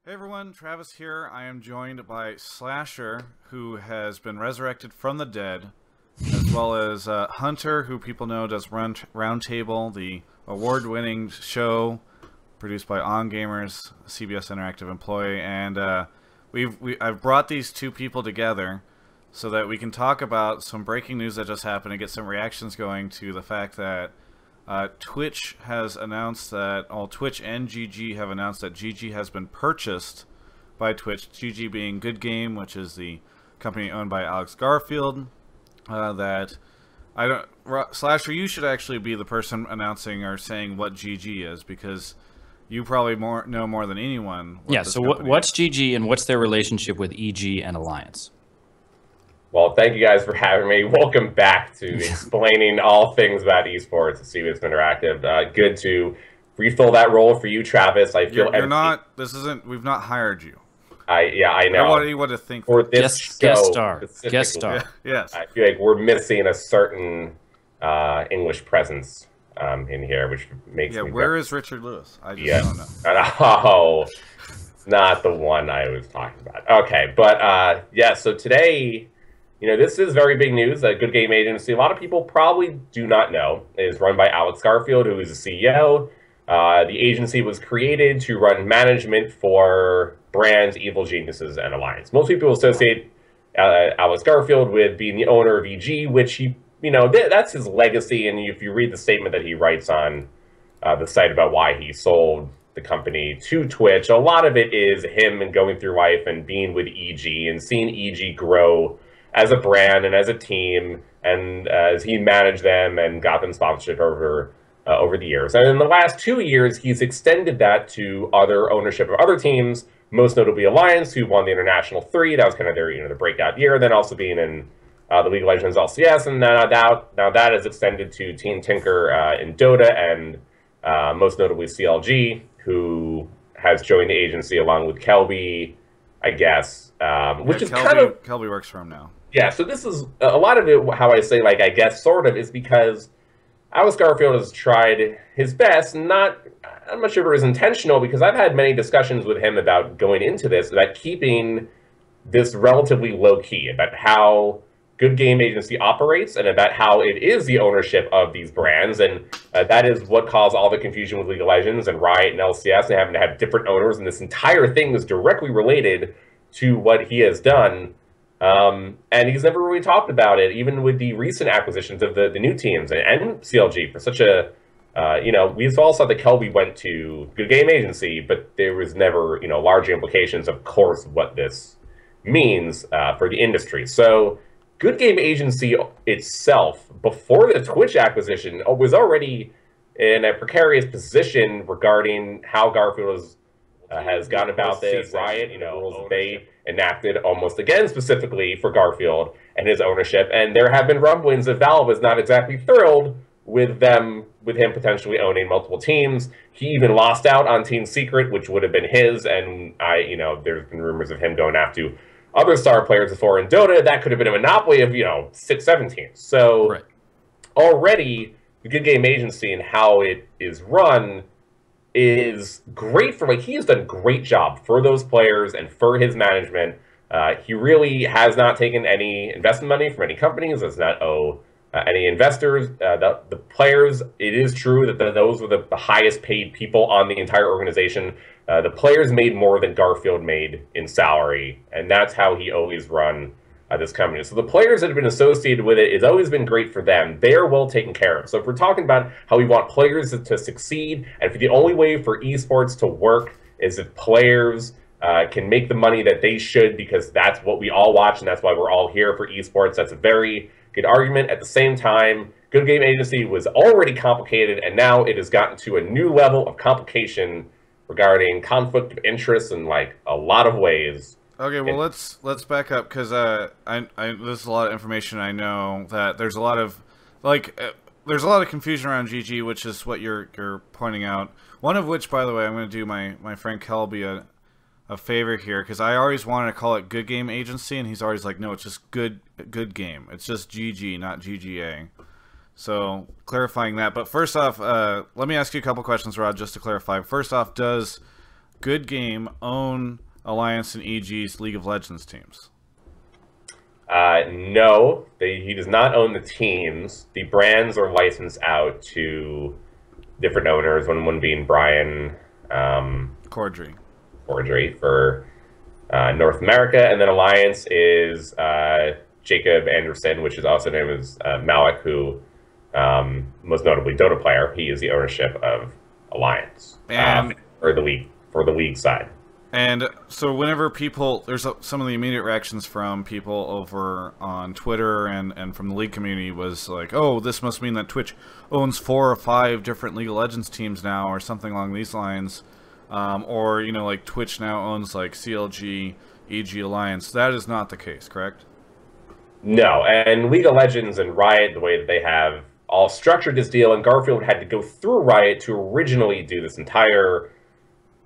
Hey everyone, Travis here. I am joined by Slasher, who has been resurrected from the dead, as well as Hunter, who people know does Roundtable, the award-winning show produced by On Gamers, CBS Interactive employee, and I've brought these two people together so that we can talk about some breaking news that just happened and get some reactions going to the fact that Twitch has announced that, Twitch and GG have announced that GG has been purchased by Twitch. GG being Good Game, which is the company owned by Alex Garfield. Slasher, you should actually be the person announcing or saying what GG is, because you probably know more than anyone. Yeah. So what's GG and what's their relationship with EG and Alliance? Well, thank you guys for having me. Welcome back to explaining all things about esports at CBS Interactive. Good to refill that role for you, Travis. I feel you're not. This isn't. We've not hired you. Yeah, I know. I want anyone to think for this guest star. Guest star. Yeah, yes. I feel like we're missing a certain English presence in here, which makes me. Where is Richard Lewis? I just don't know. Oh, it's not the one I was talking about. Okay, but yeah. So today, this is very big news. A Good Game Agency, a lot of people probably do not know, is run by Alex Garfield, who is the CEO. The agency was created to run management for brands, Evil Geniuses, and Alliance. Most people associate Alex Garfield with being the owner of EG, which he, that's his legacy. And if you read the statement that he writes on the site about why he sold the company to Twitch, a lot of it is him and going through life and being with EG and seeing EG grow as a brand and as a team, and as he managed them and got them sponsorship over the years. And in the last 2 years, he's extended that to other ownership of other teams, most notably Alliance, who won the International 3. That was kind of their the breakout year. Then also being in the League of Legends LCS, and now that is extended to Team Tinker in Dota, and most notably CLG, who has joined the agency along with Kelby, I guess, which is Kelby works for him now. Yeah, so this is a lot of it. How I say, I guess, sort of, is because Alex Garfield has tried his best. I'm not sure if it was intentional, because I've had many discussions with him about going into this, about keeping this relatively low key, about how Good Game Agency operates and about how it is the ownership of these brands. And that is what caused all the confusion with League of Legends and Riot and LCS and having to have different owners. And this entire thing is directly related to what he has done. And he's never really talked about it, even with the recent acquisitions of the new teams and CLG for such a, we all saw that Kelby went to Good Game Agency, but there was never, large implications, of course, what this means for the industry. So Good Game Agency itself, before the Twitch acquisition, was already in a precarious position regarding how Garfield has gone about this. Riot, rules they enacted almost again specifically for Garfield and his ownership, and there have been rumblings that Valve is not exactly thrilled with him potentially owning multiple teams. He even lost out on Team Secret, which would have been his, and there's been rumors of him going after other star players before in Dota. That could have been a monopoly of 6-7 teams. So already the Good Game Agency and how it is run is great for, he has done a great job for those players and for his management. He really has not taken any investment money from any companies, does not owe any investors. The players, it is true that those were the highest paid people on the entire organization. The players made more than Garfield made in salary, and that's how he always run this company. So the players that have been associated with it, it's always been great for them. They are well taken care of. So if we're talking about how we want players to succeed, and for the only way for esports to work is if players can make the money that they should, because that's what we all watch, and that's why we're all here for esports. That's a very good argument. At the same time, Good Game Agency was already complicated, and now it has gotten to a new level of complication regarding conflict of interest in a lot of ways. Okay, well, let's back up, because there's a lot of information. I know that there's a lot of there's a lot of confusion around GG, which is what you're pointing out. One of which, by the way, I'm going to do my friend Kelby a favor here, because I always wanted to call it Good Game Agency, and he's always like, no, it's just good game. It's just GG, not GGA. So clarifying that. But first off, let me ask you a couple questions, Rod, just to clarify. First off, does Good Game own Alliance and EG's League of Legends teams? No, he does not own the teams. The brands are licensed out to different owners, one being Brian Cordry for North America, and then Alliance is Jacob Anderson, which is also known as Malik, who most notably Dota player. He is the ownership of Alliance and for the league side. And so whenever people, there's some of the immediate reactions from people over on Twitter and from the League community was like, oh, this must mean that Twitch owns 4 or 5 different League of Legends teams now, or something along these lines. Or, you know, like Twitch now owns like CLG, EG Alliance. That is not the case, correct? No, and League of Legends and Riot, the way that they have all structured this deal, and Garfield had to go through Riot to originally do this entire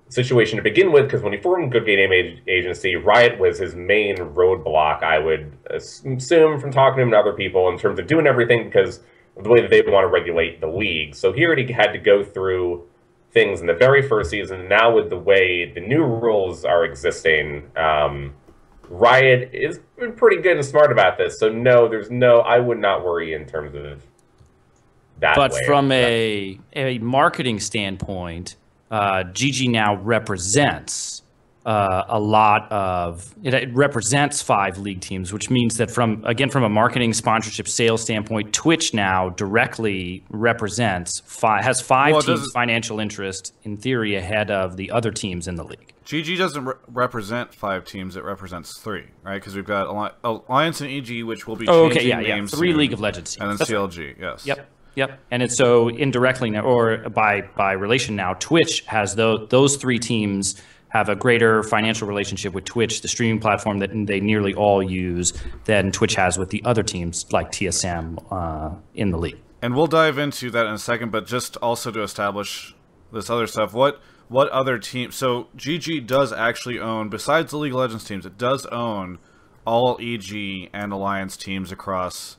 situation to begin with, because when he formed Good Game Agency, Riot was his main roadblock, I would assume from talking to him and other people, in terms of doing everything because of the way that they want to regulate the league. So here he had to go through things in the very first season. Now with the way the new rules are existing, Riot has been pretty good and smart about this. So no, I would not worry in terms of that. But from a marketing standpoint, GG now represents a lot of it represents 5 league teams, which means that from a marketing, sponsorship, sales standpoint, Twitch now directly represents has 5 teams financial interest in theory ahead of the other teams in the league. GG doesn't represent 5 teams; it represents 3, right? Because we've got Alliance and EG, which will be changing names 3 soon, League of Legends teams, and then CLG. Right. Yes. Yep. And it's so indirectly now, or by relation now, Twitch has those 3 teams have a greater financial relationship with Twitch, the streaming platform that they nearly all use, than Twitch has with the other teams like TSM in the league. And we'll dive into that in a second, but just also to establish this other stuff, what other teams? So GG does actually own, besides the League of Legends teams, it does own all EG and Alliance teams across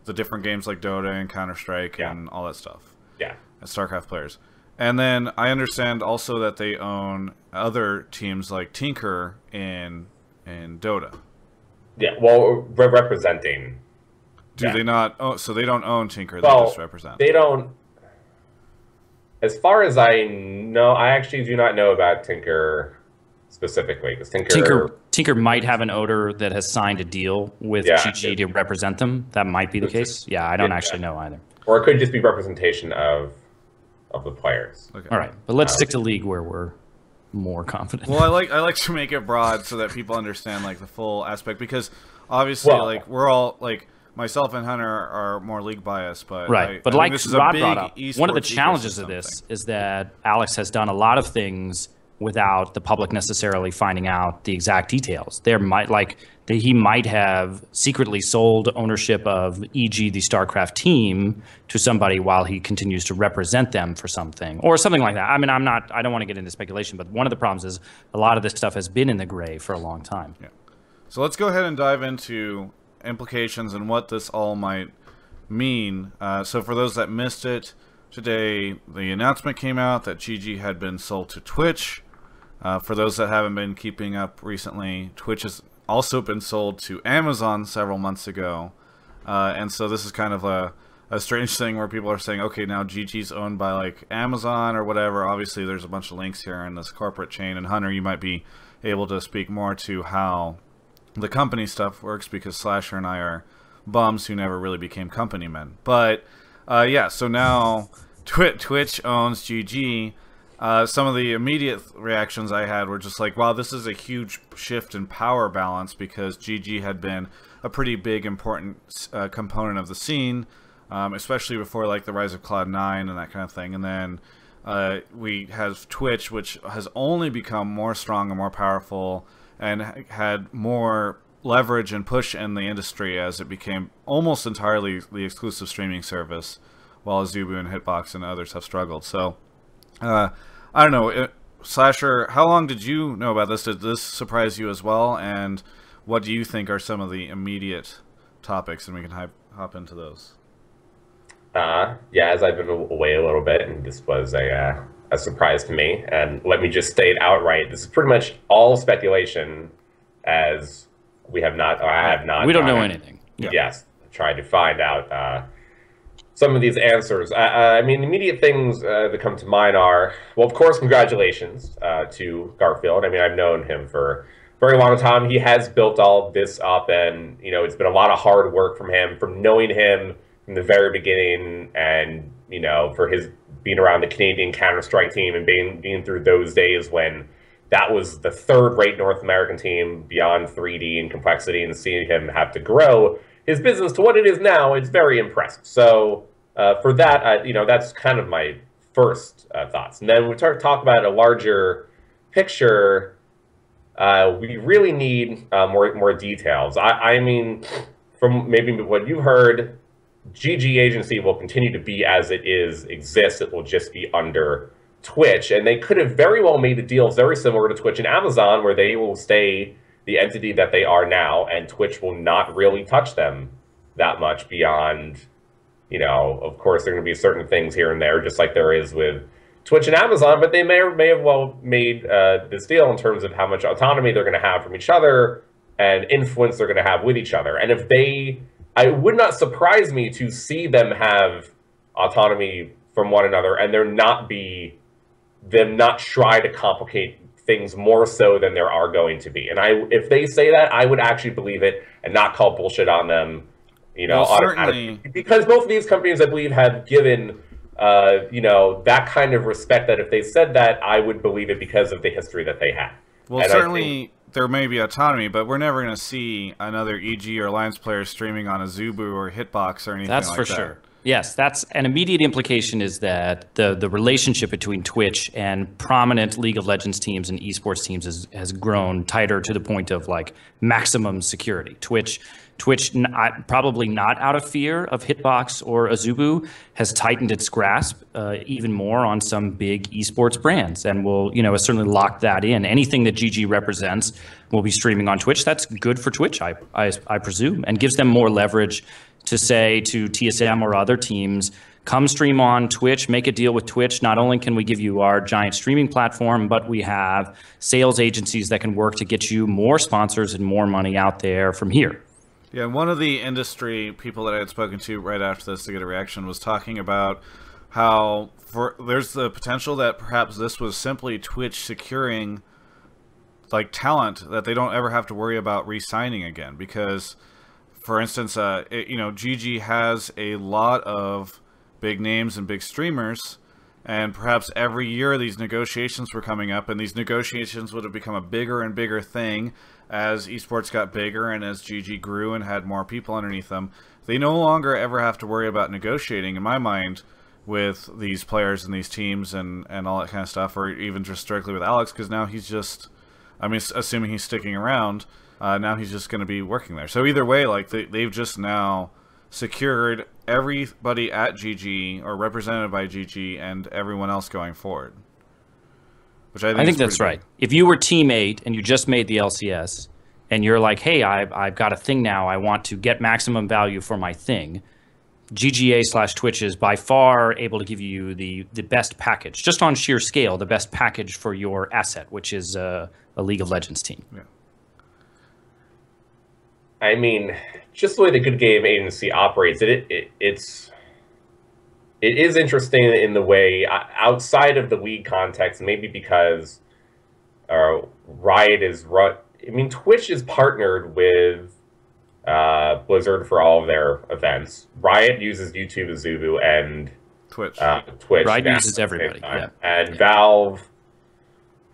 the different games like Dota and Counter-Strike and all that stuff. Yeah. And StarCraft players. And then I understand also that they own other teams like Tinker in Dota. Yeah, well, representing. Do they not? Oh, so they don't own Tinker, they just represent. They don't. As far as I know, I actually do not know about Tinker specifically, because Tinker might have an owner that has signed a deal with GG to represent them. That might be the case. Yeah, I don't actually know either. Or it could just be representation of the players. Okay. All right, but let's stick to League where we're more confident. Well, I like to make it broad so that people understand like the full aspect, because obviously like we're all like myself and Hunter are more League biased, but but like Rod brought up, one of the challenges of this is that Alex has done a lot of things without the public necessarily finding out the exact details. He might have secretly sold ownership of EG, the StarCraft team, to somebody while he continues to represent them for something, or something like that. I mean, I don't want to get into speculation, but one of the problems is a lot of this stuff has been in the gray for a long time. Yeah. So let's go ahead and dive into implications and what this all might mean. So for those that missed it, today the announcement came out that GG had been sold to Twitch. For those that haven't been keeping up recently, Twitch has also been sold to Amazon several months ago. And so this is kind of a strange thing where people are saying, okay, now GG's owned by like Amazon or whatever. Obviously, there's a bunch of links here in this corporate chain. And Hunter, you might be able to speak more to how the company stuff works, because Slasher and I are bums who never really became company men. But yeah, so now Twitch owns GG. Some of the immediate reactions I had were just like, wow, this is a huge shift in power balance, because GG had been a pretty big, important component of the scene, especially before like the rise of Cloud9 and that kind of thing. And then we have Twitch, which has only become more strong and more powerful and had more leverage and push in the industry as it became almost entirely the exclusive streaming service, while Azubu and Hitbox and others have struggled. So I don't know, Slasher, how long did you know about this? Did this surprise you as well? And what do you think are some of the immediate topics? And we can hop into those. Yeah, as I've been away a little bit, and this was a a surprise to me. And let me just state outright, this is pretty much all speculation, as we have not, or I have not. We don't know anything. Yeah. Yes, tried to find out some of these answers. I mean, immediate things that come to mind are, well, of course, congratulations to Garfield. I mean, I've known him for a very long time. He has built all of this up, and, you know, it's been a lot of hard work from him, from knowing him from the very beginning, and, you know, for his being around the Canadian Counter-Strike team and being through those days when that was the third-rate North American team beyond 3D and complexity, and seeing him have to grow his business to what it is now, it's very impressive. So for that, you know, that's kind of my first thoughts. And then we talk about a larger picture. We really need more details. I mean, from maybe what you've heard, GG Agency will continue to be as it exists. It will just be under Twitch. And they could have very well made a deal very similar to Twitch and Amazon, where they will stay the entity that they are now, and Twitch will not really touch them that much beyond, you know, of course, there are going to be certain things here and there, just like there is with Twitch and Amazon, but they may have well made this deal in terms of how much autonomy they're going to have from each other and influence they're going to have with each other. And if it would not surprise me to see them have autonomy from one another, and them not try to complicate things more so than there are going to be. And if they say that, I would actually believe it and not call bullshit on them, you know, well, certainly, because both of these companies, I believe, have given, you know, that kind of respect, that if they said that, I would believe it because of the history that they had. Well, and certainly there may be autonomy, but we're never going to see another EG or Alliance player streaming on a Zubu or Hitbox or anything like that. That's for sure. Yes, that's an immediate implication, is that the relationship between Twitch and prominent League of Legends teams and esports teams has grown tighter to the point of like maximum security. Twitch, probably not out of fear of Hitbox or Azubu, has tightened its grasp even more on some big esports brands, and will, you know, certainly lock that in. Anything that GG represents will be streaming on Twitch. That's good for Twitch, I presume, and gives them more leverage to say to TSM or other teams, come stream on Twitch, make a deal with Twitch. Not only can we give you our giant streaming platform, but we have sales agencies that can work to get you more sponsors and more money out there from here. Yeah, one of the industry people that I had spoken to right after this to get a reaction was talking about how there's the potential that perhaps this was simply Twitch securing like talent that they don't ever have to worry about re-signing again, because, for instance, you know, GG has a lot of big names and big streamers, and perhaps every year these negotiations were coming up, and these negotiations would have become a bigger and bigger thing as esports got bigger and as GG grew and had more people underneath them. They no longer ever have to worry about negotiating, in my mind, with these players and these teams and all that kind of stuff, or even just strictly with Alex, because now he's just, I mean, assuming he's sticking around, now he's just going to be working there. So either way, like they've just now secured everybody at GG or represented by GG and everyone else going forward. Which I think that's right. If you were Team 8 and you just made the LCS and you're like, hey, I've got a thing now, I want to get maximum value for my thing, GGA/Twitch is by far able to give you the best package, just on sheer scale, the best package for your asset, which is a League of Legends team. Yeah. I mean, just the way the Good Game Agency operates, it is interesting in the way, outside of the league context, maybe because Riot is run. I mean, Twitch is partnered with Blizzard for all of their events. Riot uses YouTube, Azubu, and Twitch. Riot uses everybody. Yeah. And Valve,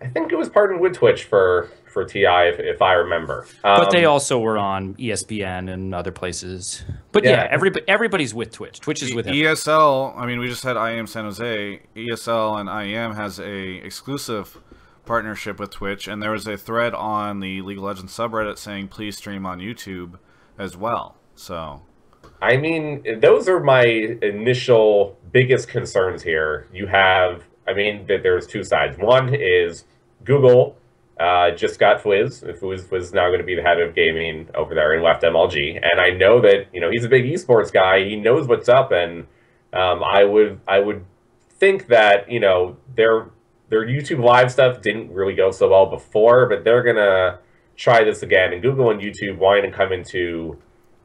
I think it was partnered with Twitch for TI, if I remember. But they also were on ESPN and other places. But yeah, everybody's with Twitch. Twitch is with ESL. I mean, we just had IEM San Jose. ESL and IEM has a exclusive partnership with Twitch, and there was a thread on the League of Legends subreddit saying, please stream on YouTube as well. So, I mean, those are my initial biggest concerns here. You have, I mean, there's two sides. One is Google just got Fwiz. Fwiz was now going to be the head of gaming over there and left MLG. And I know that, you know, he's a big esports guy. He knows what's up, and I would think that, you know, their YouTube live stuff didn't really go so well before, but they're gonna try this again. And Google and YouTube wanting to come into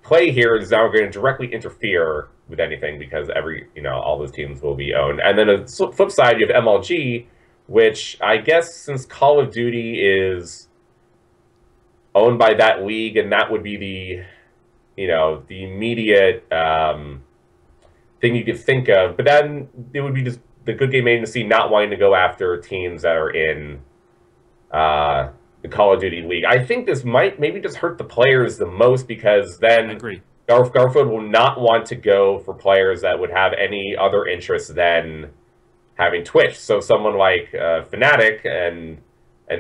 play here is now going to directly interfere with anything, because all those teams will be owned. And then on the flip side, you have MLG, which I guess since Call of Duty is owned by that league, and that would be the immediate thing you could think of. But then it would be just the Good Game Agency not wanting to go after teams that are in the Call of Duty League. I think this might maybe just hurt the players the most, because then Garfield will not want to go for players that would have any other interest than having Twitch. So someone like Fnatic and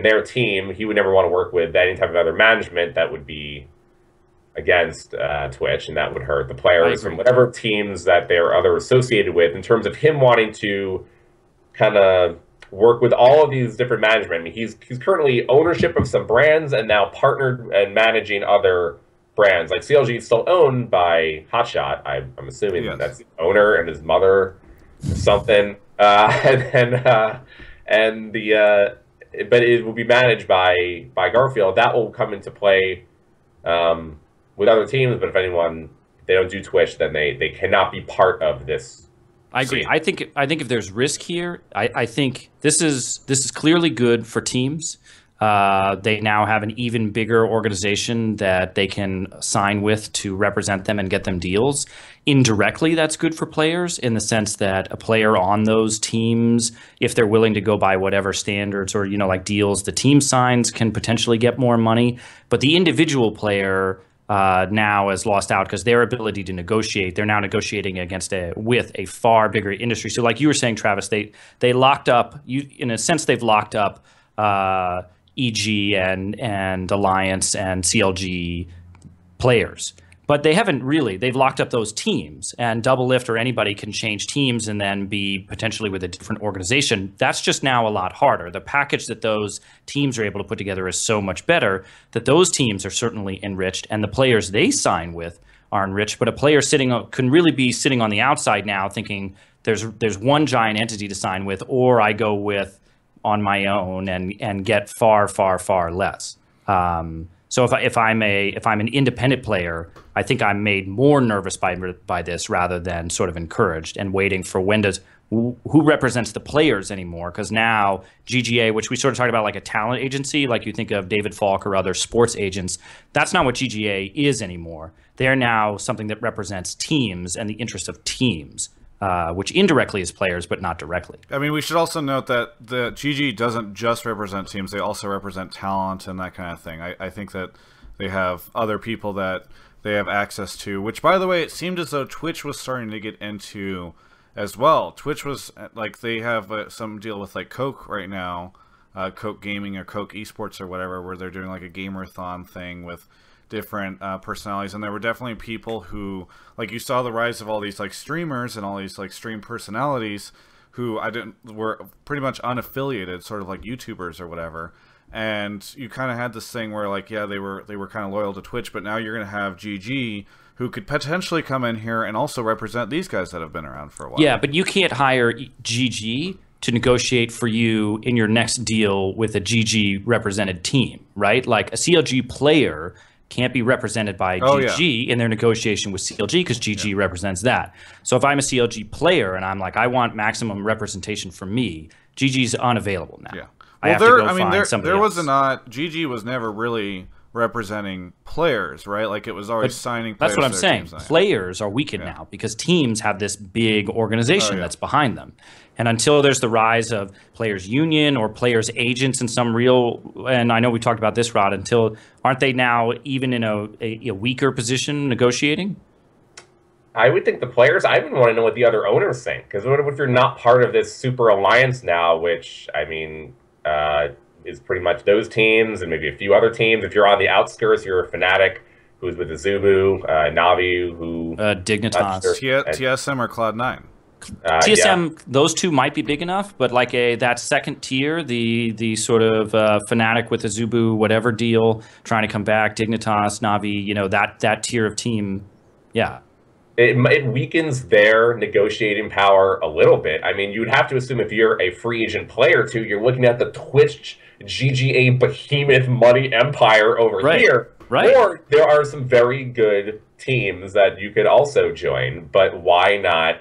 their team, he would never want to work with any type of other management that would be against Twitch, and that would hurt the players from whatever teams that they're other associated with, in terms of him wanting to kind of work with all of these different management. I mean, he's currently ownership of some brands and now partnered and managing other brands. Like CLG is still owned by Hotshot. I'm assuming that's the owner and his mother or something. But it will be managed by Garfield. That will come into play with other teams. But if they don't do Twitch, then they cannot be part of this. I agree. I think if there's risk here, I think this is clearly good for teams. They now have an even bigger organization that they can sign with to represent them and get them deals. Indirectly, that's good for players, in the sense that a player on those teams, if they're willing to go by whatever standards or like deals the team signs, can potentially get more money. But the individual player now has lost out, because their ability to negotiate, they're now negotiating with a far bigger industry. So like you were saying, Travis, they locked up, in a sense they've locked up EG and Alliance and CLG players. But they haven't really. They've locked up those teams, and Double Lift or anybody can change teams and then be potentially with a different organization. That's just now a lot harder. The package that those teams are able to put together is so much better that those teams are certainly enriched, and the players they sign with are enriched. But a player can really be sitting on the outside now thinking there's one giant entity to sign with, or I go with on my own and get far, far, far less. So if I'm an independent player, I think I'm made more nervous by this rather than sort of encouraged and waiting for who represents the players anymore. Because now GGA, which we sort of talked about like a talent agency, like you think of David Falk or other sports agents, that's not what GGA is anymore. They're now something that represents teams and the interest of teams. Which indirectly is players, but not directly. I mean, we should also note that the GG doesn't just represent teams; they also represent talent and that kind of thing. I think that they have other people that they have access to. Which, by the way, it seemed as though Twitch was starting to get into as well. Twitch was like, they have some deal with like Coke right now, Coke Gaming or Coke Esports or whatever, where they're doing like a gamer-thon thing with different personalities. And there were definitely people who, like, you saw the rise of all these like streamers and all these like stream personalities who were pretty much unaffiliated, sort of like YouTubers or whatever. And you kind of had this thing where, like, yeah, they were kind of loyal to Twitch, but now you're going to have GG who could potentially come in here and also represent these guys that have been around for a while. Yeah, but you can't hire GG to negotiate for you in your next deal with a GG represented team, right? Like a CLG player can't be represented by GG in their negotiation with CLG, because GG represents that. So if I'm a CLG player and I'm like, I want maximum representation for me, GG's unavailable now. Yeah. I have to go find somebody else. GG was never really representing players, right? Like, it was always signing players. That's what I'm saying. Players are weakened now because teams have this big organization that's behind them. And until there's the rise of players union or players agents in some real, and I know we talked about this, Rod, aren't they now even in a weaker position negotiating? I would think the players, I even want to know what the other owners think. Because what if you're not part of this super alliance now, which, I mean, is pretty much those teams and maybe a few other teams. If you're on the outskirts, you're a Fnatic who's with Azubu, Navi, who... Dignitas. TSM or Cloud9. TSM, those two might be big enough, but like that second tier, the sort of Fnatic with Azubu, whatever deal, trying to come back, Dignitas, Navi, that tier of team, yeah. it weakens their negotiating power a little bit. I mean, you'd have to assume if you're a free agent player too, you're looking at the Twitch GGA behemoth money empire over here. Right. Or there are some very good teams that you could also join, but why not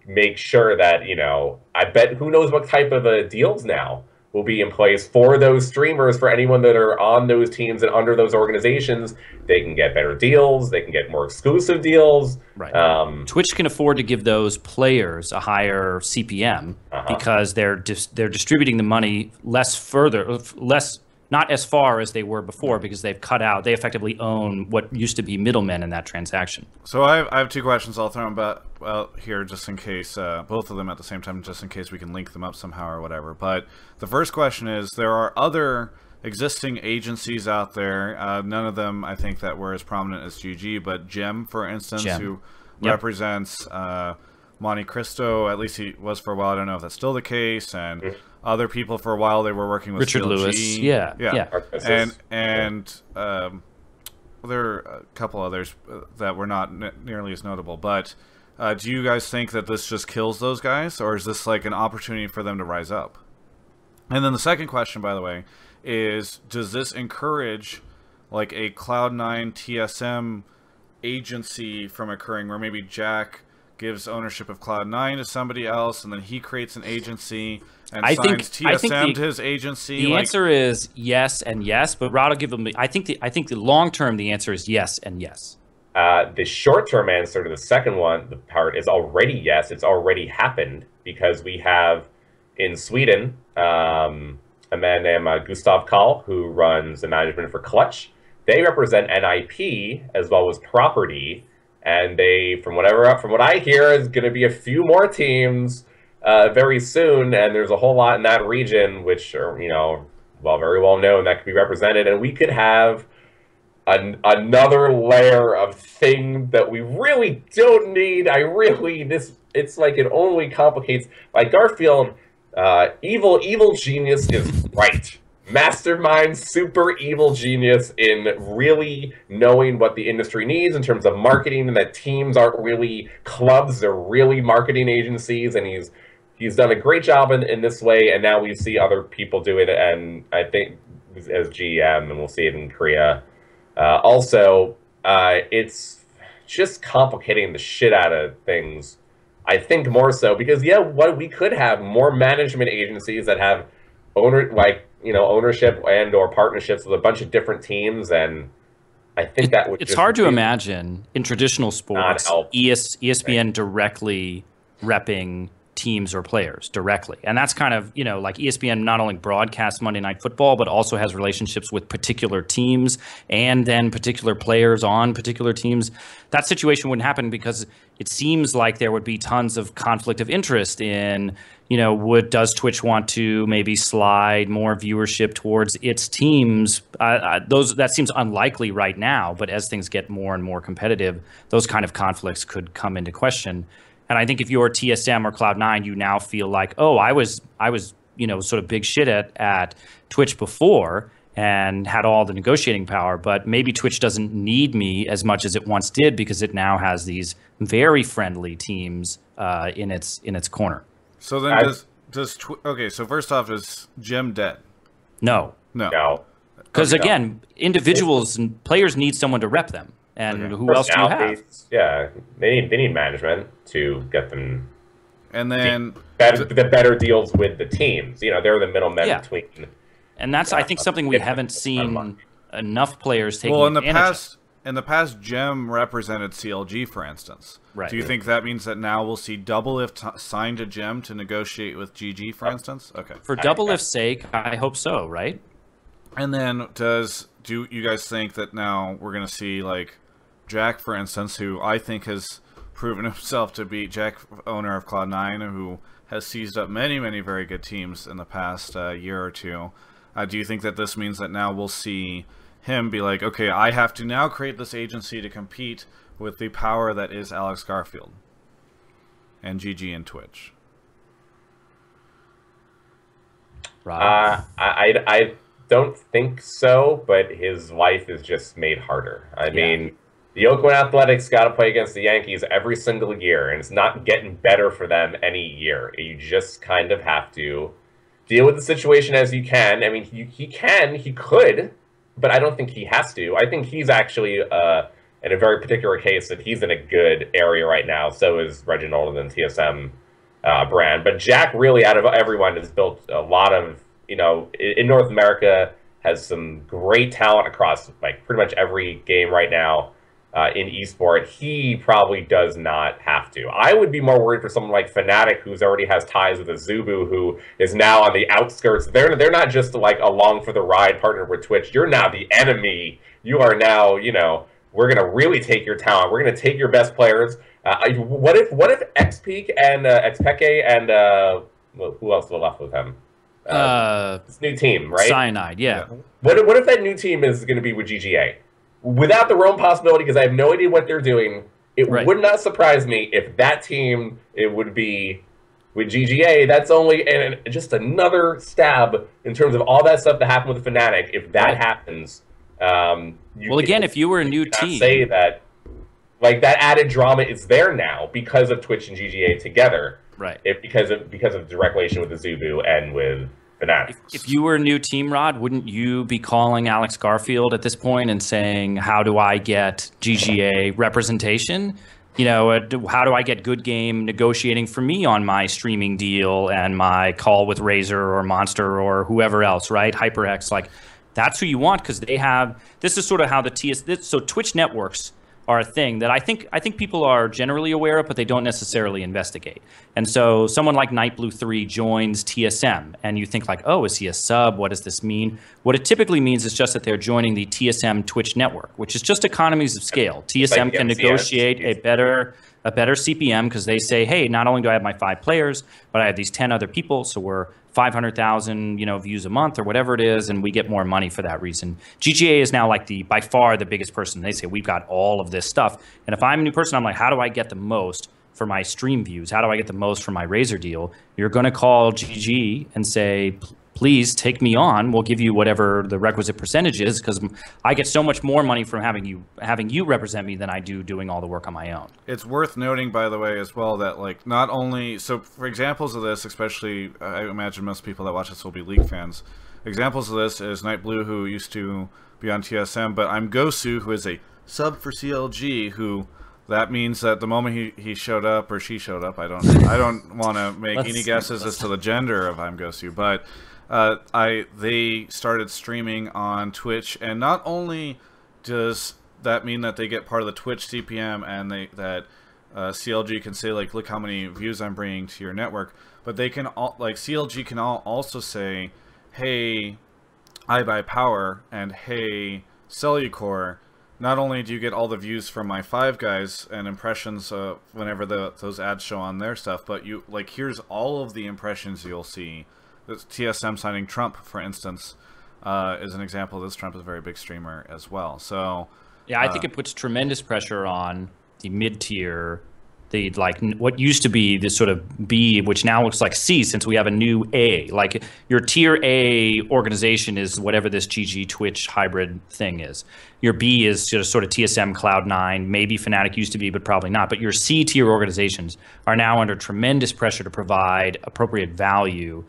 make sure that, you know, I bet who knows what type of deals now will be in place for those streamers, for anyone that are on those teams and under those organizations. They can get better deals, they can get more exclusive deals. Right. Twitch can afford to give those players a higher CPM because they're distributing the money not as far as they were before, because they've cut out, they effectively own what used to be middlemen in that transaction. So I have two questions. I'll throw them out here just in case, both of them at the same time, just in case we can link them up somehow or whatever. But the first question is, there are other existing agencies out there, none of them I think that were as prominent as GG, but Gem, for instance, who represents Monte Cristo, at least he was for a while, I don't know if that's still the case, and other people for a while they were working with Richard CLG. Lewis, and there are a couple others that were not nearly as notable. But do you guys think that this just kills those guys, or is this like an opportunity for them to rise up? And then the second question, by the way, is does this encourage like a Cloud9 TSM agency from occurring, where maybe Jack gives ownership of Cloud9 to somebody else, and then he creates an agency and signs TSM to his agency? The answer is yes and yes, but Rod will give them. I think the long term, the answer is yes and yes. The short term answer to the second one, the part is already yes. It's already happened, because we have in Sweden a man named Gustav Kahl, who runs the management for Clutch. They represent NIP as well as property. And they, from what I hear, is going to be a few more teams very soon. And there's a whole lot in that region, which are, you know, very well known, that could be represented. And we could have another layer of thing that we really don't need. It's like it only complicates. Like Garfield, evil genius is right. Mastermind, super evil genius in really knowing what the industry needs in terms of marketing, and that teams aren't really clubs, they're really marketing agencies, and he's done a great job in this way, and now we see other people do it, and I think as GM, and we'll see it in Korea. Also, it's just complicating the shit out of things, I think, more so, because we could have more management agencies that have ownership and or partnerships with a bunch of different teams, and I think that would. It's hard to imagine in traditional sports ESPN directly repping teams or players directly, and that's kind of, you know, like ESPN not only broadcasts Monday Night Football, but also has relationships with particular teams and then particular players on particular teams. That situation wouldn't happen, because it seems like there would be tons of conflict of interest in, you know, does Twitch want to maybe slide more viewership towards its teams? That seems unlikely right now, but as things get more and more competitive, those kind of conflicts could come into question. And I think if you're TSM or Cloud9, you now feel like, oh, I was, you know, sort of big shit at Twitch before and had all the negotiating power, but maybe Twitch doesn't need me as much as it once did, because it now has these very friendly teams in its corner. So then okay, so first off, is Gem dead? No. Because again, individuals and players need someone to rep them. And who else do you have? Yeah, they need management to get them, and then the better deals with the teams. You know, they're the middlemen between. And that's, I think, something we haven't seen enough players taking. Well, in the past, Gem represented CLG, for instance. Right. Do you think that means that now we'll see Doublelift signed to Gem to negotiate with GG, for instance? Okay. For Doublelift's sake, I hope so. Right. And then do you guys think that now we're going to see like Jack, for instance, who I think has proven himself to be Jack, owner of Cloud9, who has seized up many very good teams in the past year or two? Do you think that this means that now we'll see him be like, okay, I have to now create this agency to compete with the power that is Alex Garfield and GG and Twitch? I don't think so, but his life is just made harder. I mean, The Oakland Athletics got to play against the Yankees every single year, and it's not getting better for them any year. You just kind of have to deal with the situation as you can. I mean, he could, but I don't think he has to. I think he's actually, in a very particular case, that he's in a good area right now. So is Reginald and TSM brand. But Jack really, out of everyone, has built a lot of, in North America, has some great talent across like pretty much every game right now. In esports, he probably does not have to. I would be more worried for someone like Fnatic, who's already has ties with Azubu, who is now on the outskirts. They're not just like along for the ride, partnered with Twitch. You're now the enemy. You are now, we're gonna really take your talent. We're gonna take your best players. What if XPeak and Xpeke and who else was left with him? This new team, right? Cyanide, yeah. What if that new team is going to be with GGA? Without the Rome possibility, because I have no idea what they're doing, it would not surprise me if that team, it would be with GGA. That's only just another stab in terms of all that stuff that happened with Fnatic. If that happens, if you were a new team, say that, like, that added drama is there now because of Twitch and GGA together, right? Because of direct relation with the Zubu and with Fnatic. If you were a new team, Rod, wouldn't you be calling Alex Garfield at this point and saying, how do I get GGA representation? How do I get Good Game negotiating for me on my streaming deal and my call with Razor or Monster or whoever else, right? HyperX, like, that's who you want, because they have, this is sort of how so Twitch networks are a thing that I think people are generally aware of, but they don't necessarily investigate. And so someone like NightBlue3 joins TSM, and you think like, oh, is he a sub? What does this mean? What it typically means is just that they're joining the TSM Twitch network, which is just economies of scale. TSM can negotiate a better CPM because they say, hey, not only do I have my 5 players, but I have these 10 other people, so we're 500,000, views a month or whatever it is, and we get more money for that reason. GGA is now like by far the biggest person. They say, we've got all of this stuff. And if I'm a new person, I'm like, how do I get the most for my stream views? How do I get the most for my Razor deal? You're going to call GG and say, please take me on. We'll give you whatever the requisite percentage is, because I get so much more money from having you represent me than I do doing all the work on my own. It's worth noting, by the way, as well, that like not only for examples of this, especially I imagine most people that watch this will be League fans. Examples of this is NightBlue, who used to be on TSM, but I'm Gosu, who is a sub for CLG, who that means that the moment he showed up or she showed up, I don't want to make any guesses as to the gender of I'm Gosu, but they started streaming on Twitch, and not only does that mean that they get part of the Twitch CPM and that CLG can say, like, look how many views I'm bringing to your network, but they can CLG can also say, hey, iBuyPower and hey, Cellucor, not only do you get all the views from my 5 guys and impressions whenever those ads show on their stuff, but here's all of the impressions you'll see. TSM signing Trump, for instance, is an example of this. Trump is a very big streamer as well. So yeah, I think it puts tremendous pressure on the mid-tier, what used to be this sort of B, which now looks like C since we have a new A. Like, your tier A organization is whatever this GG Twitch hybrid thing is. Your B is just sort of TSM, Cloud9, maybe Fnatic used to be, but probably not. But your C tier organizations are now under tremendous pressure to provide appropriate value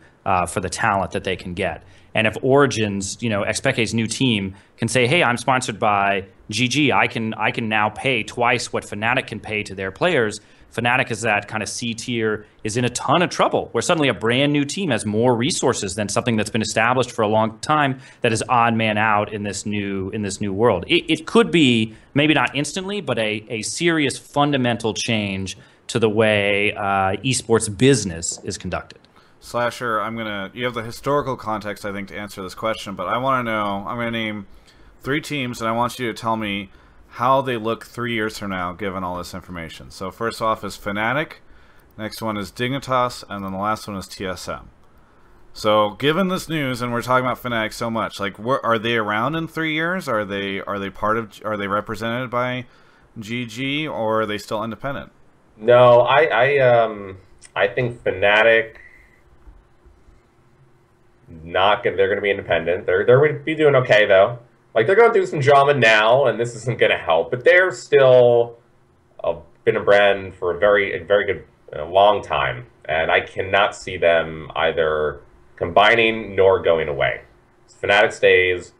for the talent that they can get. And if Origins, Xpeke's new team can say, hey, I'm sponsored by GG, I can now pay twice what Fnatic can pay to their players. Fnatic is that kind of C tier, is in a ton of trouble, where suddenly a brand new team has more resources than something that's been established for a long time that is odd man out in this new world. It could be, maybe not instantly, but a serious fundamental change to the way esports business is conducted. Slasher, you have the historical context, I think, to answer this question, but I want to know, I'm going to name 3 teams, and I want you to tell me how they look 3 years from now, given all this information. So first off is Fnatic, next one is Dignitas, and then the last one is TSM. So given this news, and we're talking about Fnatic so much, like, are they around in 3 years? Are they represented by GG, or are they still independent? No, I think Fnatic, they're going to be independent. They're going to be doing okay, though. Like, they're going through some drama now, and this isn't going to help, but they're still been a brand for a very good, long time, and I cannot see them either combining nor going away. Fnatic stays.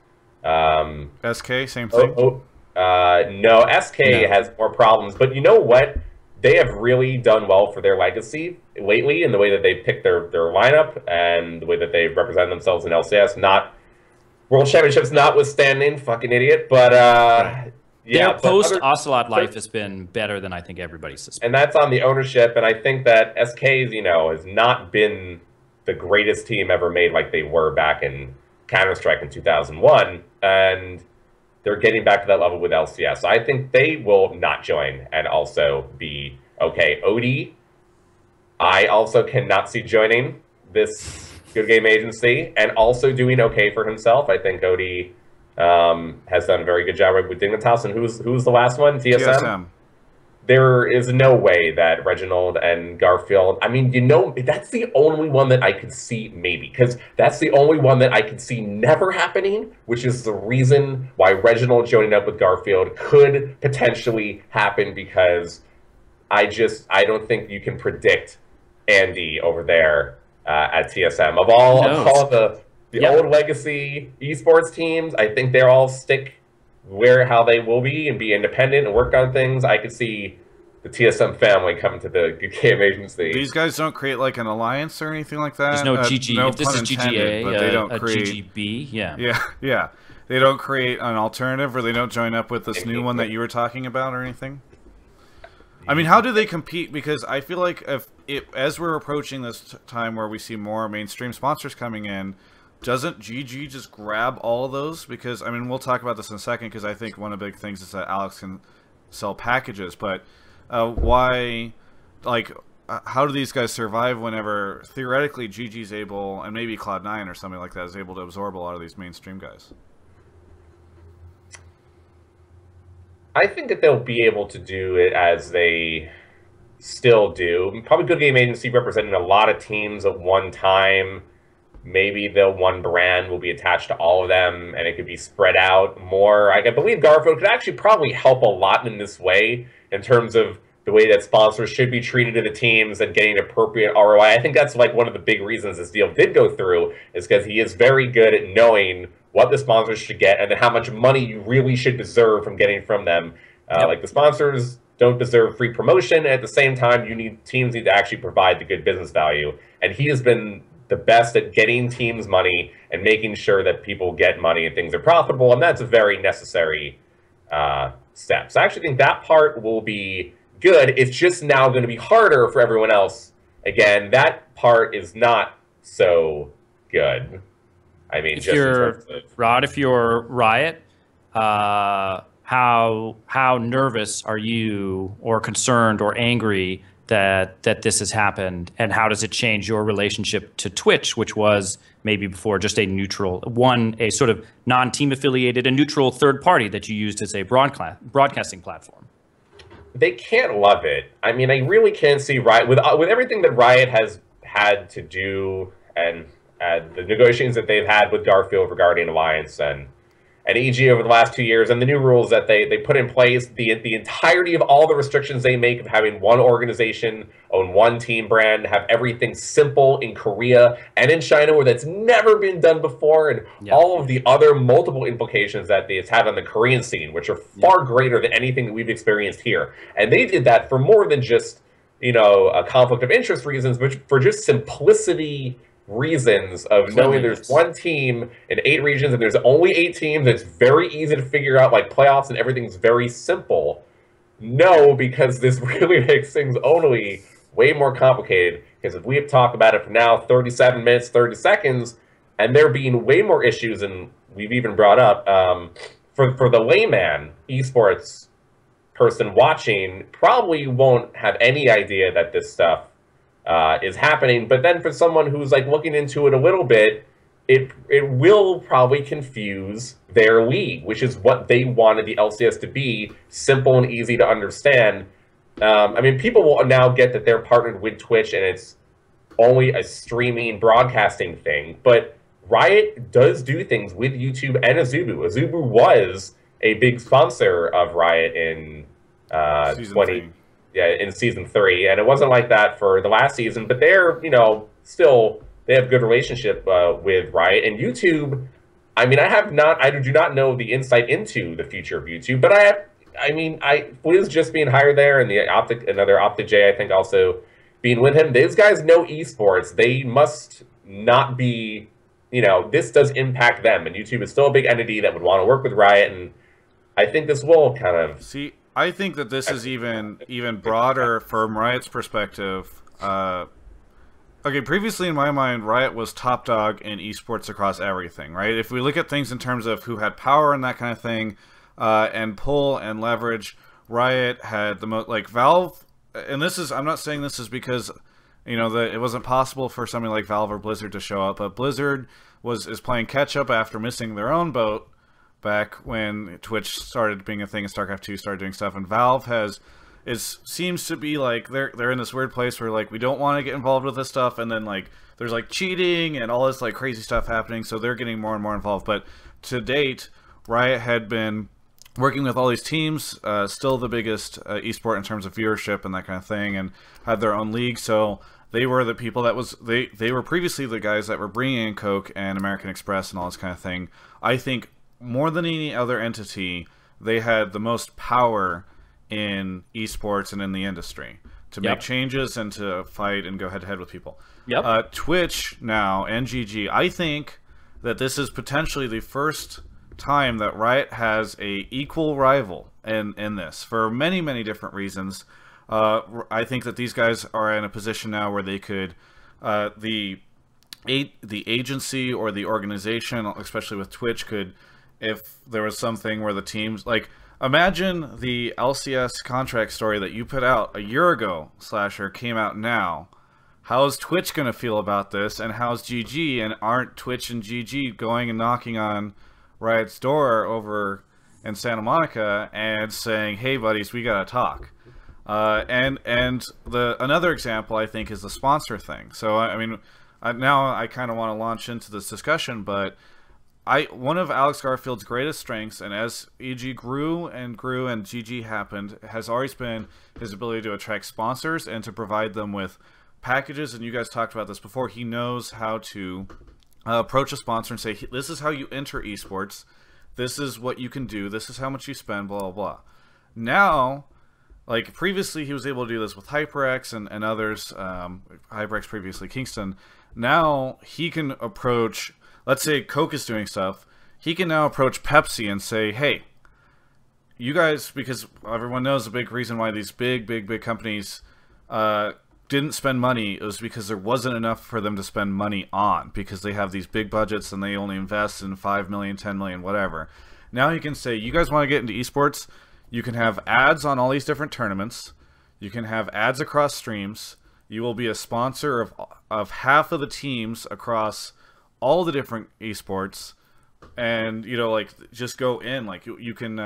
SK, same thing? No, SK has more problems, but you know what? They have really done well for their legacy lately in the way that they pick their lineup and the way that they represent themselves in LCS. Not World Championships notwithstanding, fucking idiot, but right. Yeah, their post-Ocelot life has been better than I think everybody suspects. And that's on the ownership, and I think that SK's, has not been the greatest team ever made like they were back in Counter-Strike in 2001, and they're getting back to that level with LCS. So I think they will not join and also be okay. Odie, I also cannot see joining this Good Game Agency and also doing okay for himself. I think Odie has done a very good job with Dignitas. And who's the last one? TSM? There is no way that Reginald and Garfield, I mean, that's the only one that I could see maybe, because that's the only one that I could see never happening, which is the reason why Reginald joining up with Garfield could potentially happen, because I don't think you can predict Andy over there at TSM. Of all the old legacy esports teams, I think they're all stick how they will be and be independent and work on things. I could see the TSM family coming to the Good Game Agency. These guys don't create like an alliance or anything like that. There's no GG. No if this is GGA, but they don't create GGB. Yeah. They don't create an alternative, or they don't join up with this new one that you were talking about or anything. I mean, how do they compete? Because I feel like as we're approaching this time where we see more mainstream sponsors coming in, doesn't GG just grab all of those? Because, I mean, we'll talk about this in a second, because I think one of the big things is that Alex can sell packages. But why, like, how do these guys survive whenever, theoretically, GG's able, and maybe Cloud9 or something like that, is able to absorb a lot of these mainstream guys? I think that they'll be able to do it as they still do. Probably Good Game Agency representing a lot of teams at one time. Maybe the one brand will be attached to all of them, and it could be spread out more. I believe Garfield could actually probably help a lot in this way, in terms of the way that sponsors should be treated to the teams and getting appropriate ROI. I think that's like one of the big reasons this deal did go through, is because he is very good at knowing what the sponsors should get and then how much money you really should deserve from getting from them. Like, the sponsors don't deserve free promotion. At the same time, teams need to actually provide the good business value. And he has been the best at getting teams money and making sure that people get money and things are profitable, and that's a very necessary step. So I actually think that part will be good. It's just now going to be harder for everyone else. Again, that part is not so good. I mean, if you're Riot, how nervous are you, or concerned or angry that this has happened, and how does it change your relationship to Twitch, which was maybe before just a sort of non-team affiliated, a neutral third party that you used as a broadcasting platform? They can't love it. I mean, I really can't see Riot with everything that Riot has had to do, and the negotiations that they've had with Garfield regarding Alliance and EG over the last 2 years, and the new rules that they put in place, the entirety of all the restrictions they make of having one organization own one team brand, have everything simple in Korea and in China, where that's never been done before, and all of the other multiple implications that it's had on the Korean scene, which are far greater than anything that we've experienced here. And they did that for more than just, a conflict of interest reasons, but for just simplicity reasons of knowing there's one team in 8 regions and there's only 8 teams. It's very easy to figure out, like playoffs, and everything's very simple. No, because this really makes things only way more complicated, because if we have talked about it for now 37 minutes 30 seconds, and there being way more issues than we've even brought up, for the layman esports person watching, probably won't have any idea that this stuff is happening. But then for someone who's like looking into it a little bit, it will probably confuse their league, which is what they wanted the LCS to be, simple and easy to understand. I mean, people will now get that they're partnered with Twitch and it's only a streaming broadcasting thing, but Riot does do things with YouTube and Azubu. Azubu was a big sponsor of Riot in in season 3, and it wasn't like that for the last season. But they're still they have good relationship with Riot and YouTube. I mean, I do not know the insight into the future of YouTube, but Fliz just being hired there, and another Optic J, I think, also being with him. These guys know esports. They must not be. This does impact them, and YouTube is still a big entity that would want to work with Riot, and I think this will kind of... See, I think that this is even broader from Riot's perspective. Okay, previously in my mind, Riot was top dog in esports across everything, right? If we look at things in terms of who had power and that kind of thing, and pull and leverage, Riot had the most... Like, Valve, and this is... I'm not saying this is because... that it wasn't possible for somebody like Valve or Blizzard to show up, but Blizzard is playing catch up after missing their own boat back when Twitch started being a thing and StarCraft 2 started doing stuff, and Valve seems to be like they're in this weird place where like we don't want to get involved with this stuff, and then like there's like cheating and all this like crazy stuff happening, so they're getting more and more involved. But to date, Riot had been working with all these teams, still the biggest esport in terms of viewership and that kind of thing, and had their own league, so they were the people that they were previously the guys that were bringing in Coke and American Express and all this kind of thing. I think more than any other entity, they had the most power in esports and in the industry to make changes and to fight and go head to head with people. Twitch now and GG, I think that this is potentially the first time that Riot has a equal rival in this for many, many different reasons. I think that these guys are in a position now where they could, the agency or the organization, especially with Twitch, could, if there was something where the teams, like, imagine the LCS contract story that you put out a year ago, Slasher, came out now. How's Twitch going to feel about this, and how's GG, and aren't Twitch and GG going and knocking on Riot's door over in Santa Monica and saying, hey buddies, we gotta talk? Another example, I think, is the sponsor thing. So I mean, now I kind of want to launch into this discussion, but one of Alex Garfield's greatest strengths, and as EG grew and GG happened, has always been his ability to attract sponsors and to provide them with packages. And you guys talked about this before. He knows how to approach a sponsor and say, this is how you enter esports, this is what you can do, this is how much you spend, blah blah blah. Now, like previously he was able to do this with HyperX and others, HyperX previously Kingston. Now he can approach, let's say Coke is doing stuff, he can now approach Pepsi and say, hey, you guys, because everyone knows the big reason why these big companies didn't spend money, it was because there wasn't enough for them to spend money on, because they have these big budgets and they only invest in 5 million, 10 million, whatever. Now he can say, you guys want to get into esports? You can have ads on all these different tournaments. You can have ads across streams. You will be a sponsor of half of the teams across all the different esports, and like just go in. Like you can,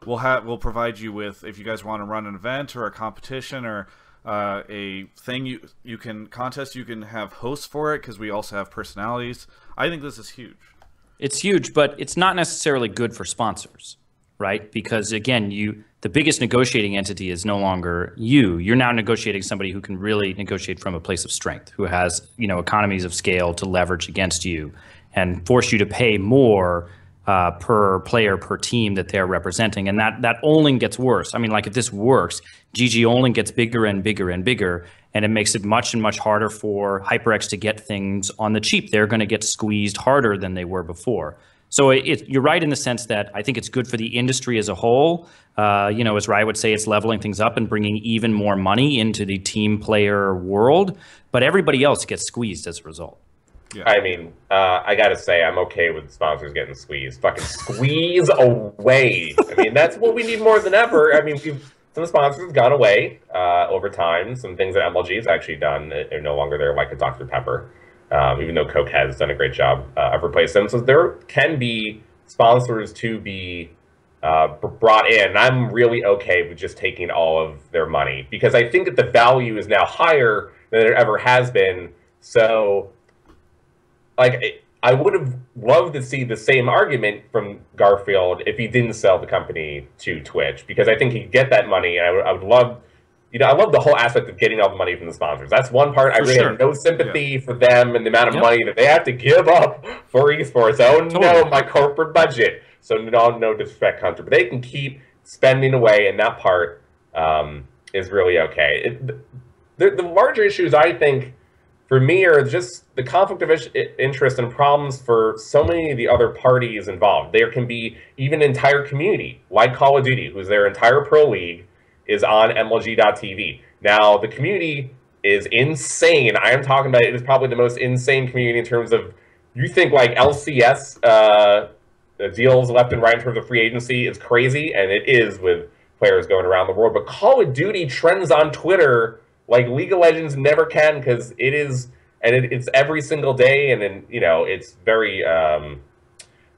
we'll provide you with, if you guys want to run an event or a competition or a thing you can contest, you can have hosts for it, because we also have personalities. I think this is huge. It's huge, but it's not necessarily good for sponsors, right? Because again, the biggest negotiating entity is no longer you. You're now negotiating somebody who can really negotiate from a place of strength, who has economies of scale to leverage against you and force you to pay more per player, per team that they're representing. And that only gets worse. I mean, like, if this works, GG only gets bigger and bigger and bigger, and it makes it much and much harder for HyperX to get things on the cheap. They're going to get squeezed harder than they were before. So you're right in the sense that I think it's good for the industry as a whole. As Riot would say, it's leveling things up and bringing even more money into the team player world, but everybody else gets squeezed as a result. Yeah. I mean, I gotta say, I'm okay with sponsors getting squeezed. Fucking squeeze away. I mean, that's what we need more than ever. I mean, some sponsors have gone away over time. Some things that MLG has actually done are no longer there, like a Dr. Pepper, even though Coke has done a great job of replacing them. So there can be sponsors to be brought in. I'm really okay with just taking all of their money, because I think that the value is now higher than it ever has been. So, like, I would have loved to see the same argument from Garfield if he didn't sell the company to Twitch, because I think he'd get that money, and I would love, I love the whole aspect of getting all the money from the sponsors. That's one part I really have no sympathy for them and the amount of money that they have to give up for esports. Oh no, my corporate budget. So no disrespect, Hunter, but they can keep spending away, and that part is really okay. The larger issues, I think, for me, are just the conflict of interest and problems for so many of the other parties involved. There can be even an entire community, like Call of Duty, whose their entire pro league is on MLG.TV. Now, the community is insane. I am talking about it is probably the most insane community in terms of, you think like LCS deals left and right in terms of free agency is crazy, and it is with players going around the world. But Call of Duty trends on Twitter like League of Legends never can, because it is, and it's every single day, and then, it's very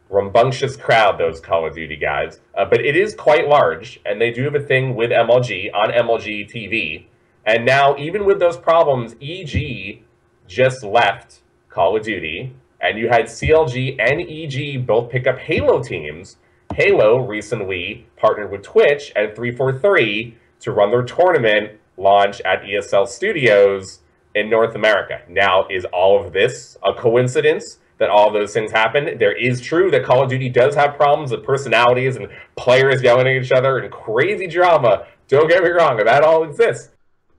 rambunctious crowd, those Call of Duty guys. But it is quite large, and they do have a thing with MLG on MLG TV. And now, even with those problems, EG just left Call of Duty, and you had CLG and EG both pick up Halo teams. Halo recently partnered with Twitch and 343 to run their tournament launch at ESL Studios in North America. Now, is all of this a coincidence that all those things happen? There is true that Call of Duty does have problems with personalities and players yelling at each other and crazy drama. Don't get me wrong, that all exists.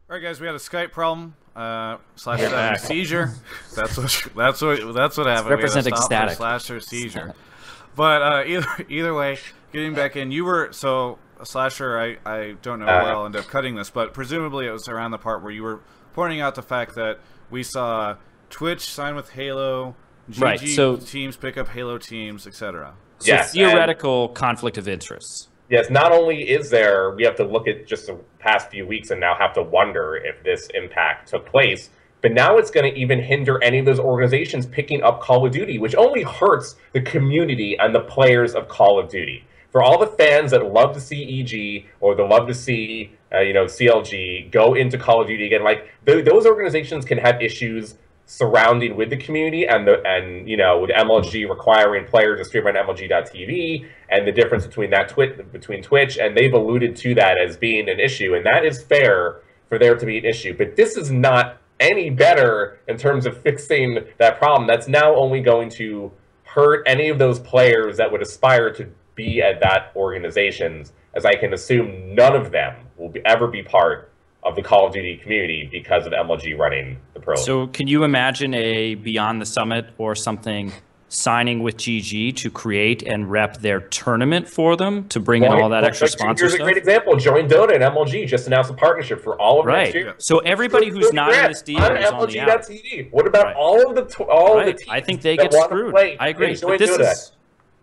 All right, guys, we had a Skype problem. /having a seizure. That's what happened. Representing static. / seizure. But either way, getting back in, you were Slasher, I don't know where I'll end up cutting this, but presumably it was around the part where you were pointing out the fact that we saw Twitch sign with Halo, GG teams pick up Halo teams, etc. So theoretical conflict of interests. Yes, not only is there, we have to look at just the past few weeks and now have to wonder if this impact took place, but now it's going to even hinder any of those organizations picking up Call of Duty, which only hurts the community and the players of Call of Duty. For all the fans that love to see EG or they love to see, CLG go into Call of Duty again, like those organizations can have issues surrounding with the community and with MLG requiring players to stream on MLG.TV and the difference between between Twitch, and they've alluded to that as being an issue, and that is fair for there to be an issue. But this is not any better in terms of fixing that problem. That's now only going to hurt any of those players that would aspire to be at that organizations, as I can assume none of them will ever be part of the Call of Duty community because of MLG running the pro. So can you imagine a Beyond the Summit or something signing with GG to create and rep their tournament for them to bring in all that extra sponsor stuff? Here's a great example. Join Dota and MLG just announced a partnership for all of next year. So everybody who's not in this deal is on the out. What about all of the teams? I think they get screwed. I agree. But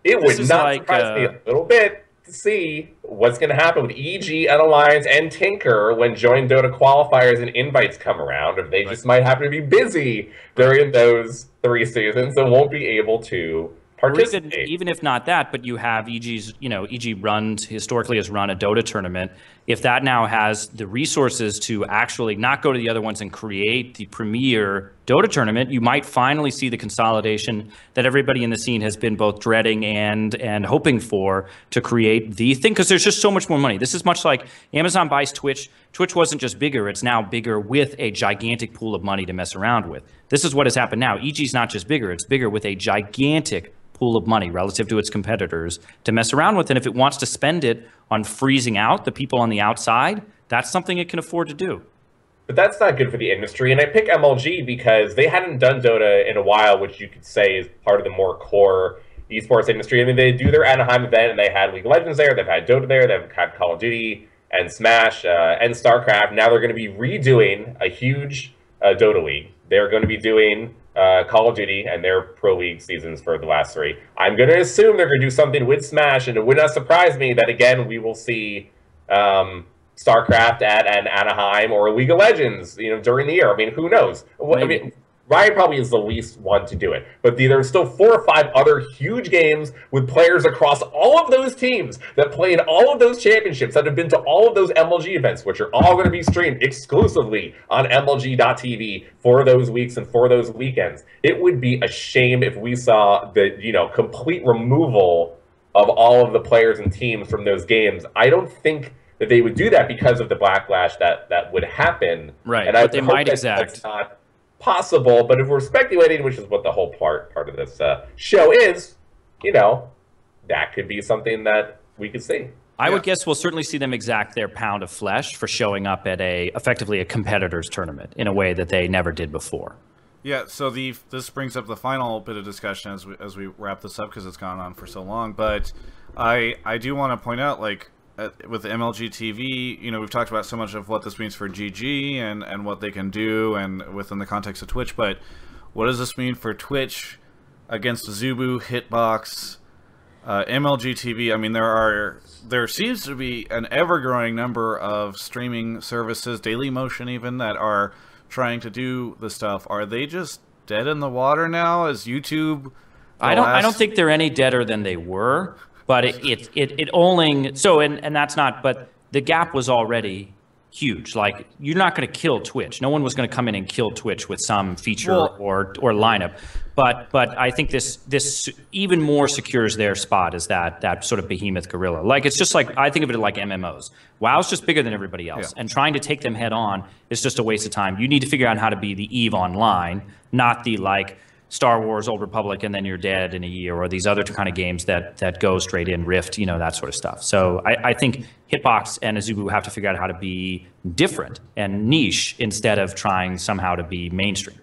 it would not surprise me a little bit to see what's going to happen with EG and Alliance and Tinker when Join Dota qualifiers and invites come around, if they just might happen to be busy during those 3 seasons and won't be able to participate. Or even if not that, but you have EG's, EG historically has run a Dota tournament. If that now has the resources to actually not go to the other ones and create the premier Dota tournament, you might finally see the consolidation that everybody in the scene has been both dreading and hoping for, to create the thing, because there's just so much more money. This is much like Amazon buys Twitch. Twitch wasn't just bigger, it's now bigger with a gigantic pool of money to mess around with. This is what has happened now. EG's not just bigger, it's bigger with a gigantic pool of money relative to its competitors to mess around with. And if it wants to spend it on freezing out the people on the outside, that's something it can afford to do. But that's not good for the industry. And I pick MLG because they hadn't done Dota in a while, which you could say is part of the more core esports industry. I mean, they do their Anaheim event, and they had League of Legends there, they've had Dota there, they've had Call of Duty and Smash and StarCraft. Now they're going to be redoing a huge Dota league. They're going to be doing Call of Duty and their Pro League seasons for the last 3. I'm going to assume they're going to do something with Smash, and it would not surprise me that, again, we will see StarCraft at an Anaheim or League of Legends, during the year. I mean, who knows? I mean, Riot probably is the least one to do it, but there's still 4 or 5 other huge games with players across all of those teams that play in all of those championships, that have been to all of those MLG events, which are all going to be streamed exclusively on MLG.tv for those weeks and for those weekends. It would be a shame if we saw the, complete removal of all of the players and teams from those games. I don't think that they would do that because of the backlash that would happen. Right, and but they might exact. That's not possible, but if we're speculating, which is what the whole part of this show is, that could be something that we could see. I would guess we'll certainly see them exact their pound of flesh for showing up at effectively a competitor's tournament in a way that they never did before. Yeah, so this brings up the final bit of discussion as we wrap this up, because it's gone on for so long. But I do want to point out, like, with MLG TV, we've talked about so much of what this means for GG and what they can do, and within the context of Twitch. But what does this mean for Twitch against Zubu, Hitbox, MLG TV? I mean, there seems to be an ever-growing number of streaming services, Dailymotion even, that are trying to do the stuff. Are they just dead in the water now? Is YouTube? I don't think they're any deader than they were. But it only and that's not. But the gap was already huge. Like, you're not going to kill Twitch. No one was going to come in and kill Twitch with some feature or lineup. But I think this even more secures their spot as that sort of behemoth gorilla. Like, it's just like, I think of it like MMOs. WoW's just bigger than everybody else, and trying to take them head on is just a waste of time. You need to figure out how to be the EVE Online, not the Star Wars, Old Republic, and then you're dead in a year, or these other kind of games that go straight in, Rift, that sort of stuff. So I think Hitbox and Azubu have to figure out how to be different and niche instead of trying somehow to be mainstream.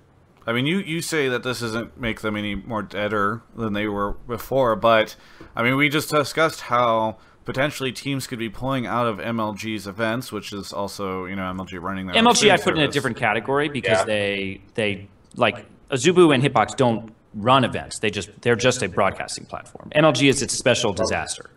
I mean, you say that this doesn't make them any more deader than they were before, but I mean, we just discussed how potentially teams could be pulling out of MLG's events, which is also, MLG running their MLG I put in a different category because they like Azubu and Hitbox don't run events. They're just a broadcasting platform. MLG is its special disaster.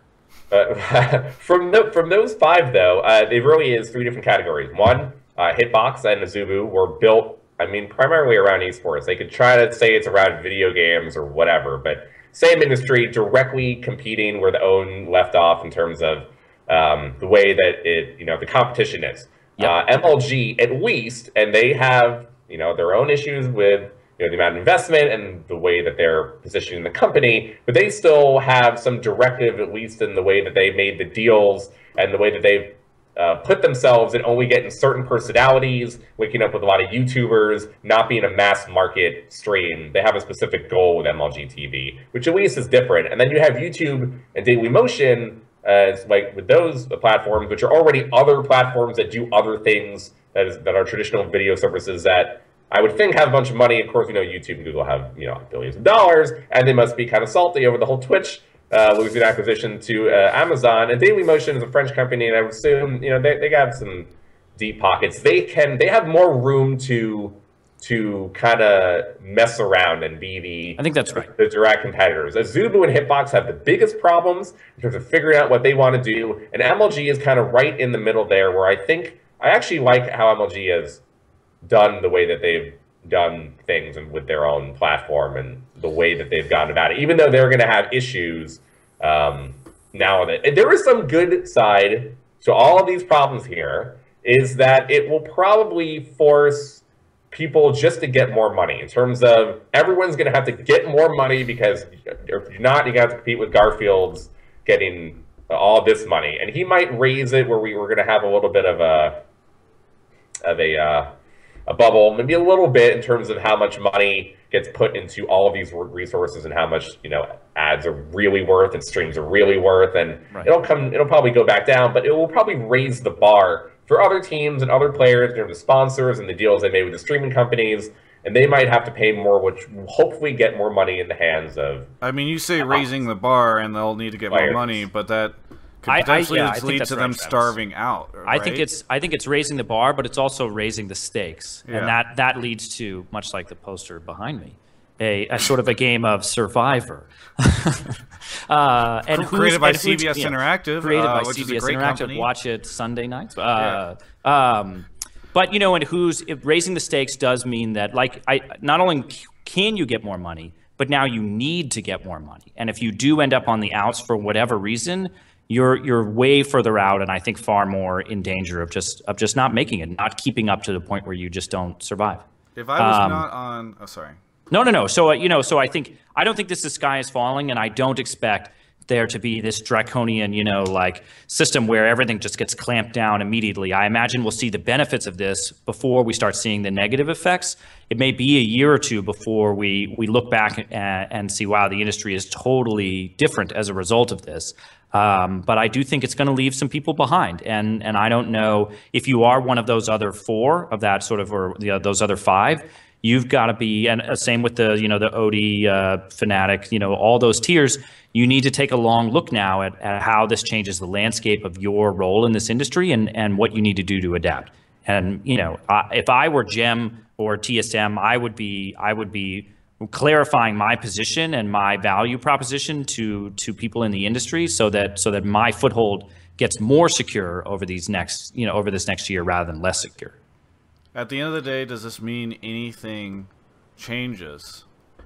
From those 5 though, it really is 3 different categories. One, Hitbox and Azubu were built, primarily around esports. They could try to say it's around video games or whatever, but same industry, directly competing where the own left off in terms of the way that the competition is. Yep. MLG, at least, and they have their own issues with the amount of investment and the way that they're positioning the company, but they still have some directive, at least in the way that they made the deals and the way that they've put themselves in only getting certain personalities, waking up with a lot of YouTubers, not being a mass market stream. They have a specific goal with MLG TV, which at least is different. And then you have YouTube and Dailymotion, like with those platforms, which are already other platforms that do other things that are traditional video services that I would think have a bunch of money. Of course, YouTube and Google have, billions of dollars, and they must be kind of salty over the whole Twitch losing acquisition to Amazon. And Dailymotion is a French company, and I would assume, they got some deep pockets. They have more room to kind of mess around and be I think that's right. The direct competitors. Azubu and Hitbox have the biggest problems in terms of figuring out what they want to do, and MLG is kind of right in the middle there, where I actually like how MLG has done the way that they've done things and with their own platform and the way that they've gone about it, even though they're going to have issues now that there is some good side to all of these problems here, is that it will probably force people just to get more money, in terms of everyone's going to have to get more money, because if you're not, you got to compete with Garfield's getting all this money, and he might raise it where we're going to have a little bit of a bubble, maybe a little bit, in terms of how much money gets put into all of these resources and how much ads are really worth and streams are really worth, and it'll probably go back down, but it will probably raise the bar for other teams and other players in terms of sponsors and the deals they made with the streaming companies, and they might have to pay more, which will hopefully get more money in the hands of. I mean, you say raising the bar, and they'll need to get more money, but that could potentially lead to them starving out. Right? I think it's raising the bar, but it's also raising the stakes, and that leads to, much like the poster behind me, a sort of a game of Survivor. And created by CBS Interactive. Created by CBS Interactive. Company. Watch it Sunday nights. But you know, and raising the stakes does mean that, like, not only can you get more money, but now you need to get more money. And if you do end up on the outs for whatever reason, you're way further out, and I think far more in danger of just not making it, not keeping up to the point where you just don't survive. If I was not on, oh sorry. No. So so I don't think the sky is falling, and I don't expect there to be this draconian, like system where everything just gets clamped down immediately. I imagine we'll see the benefits of this before we start seeing the negative effects. It may be a year or two before we look back and see, wow, the industry is totally different as a result of this. But I do think it's going to leave some people behind, and I don't know if you are one of those other four of that sort of, or those other five. You've got to be, and same with the the OD, Fnatic, all those tiers. You need to take a long look now at how this changes the landscape of your role in this industry and what you need to do to adapt. And if I were GEM or TSM, I would be clarifying my position and my value proposition to people in the industry, so that my foothold gets more secure over this next year rather than less secure. At the end of the day, does this mean anything changes,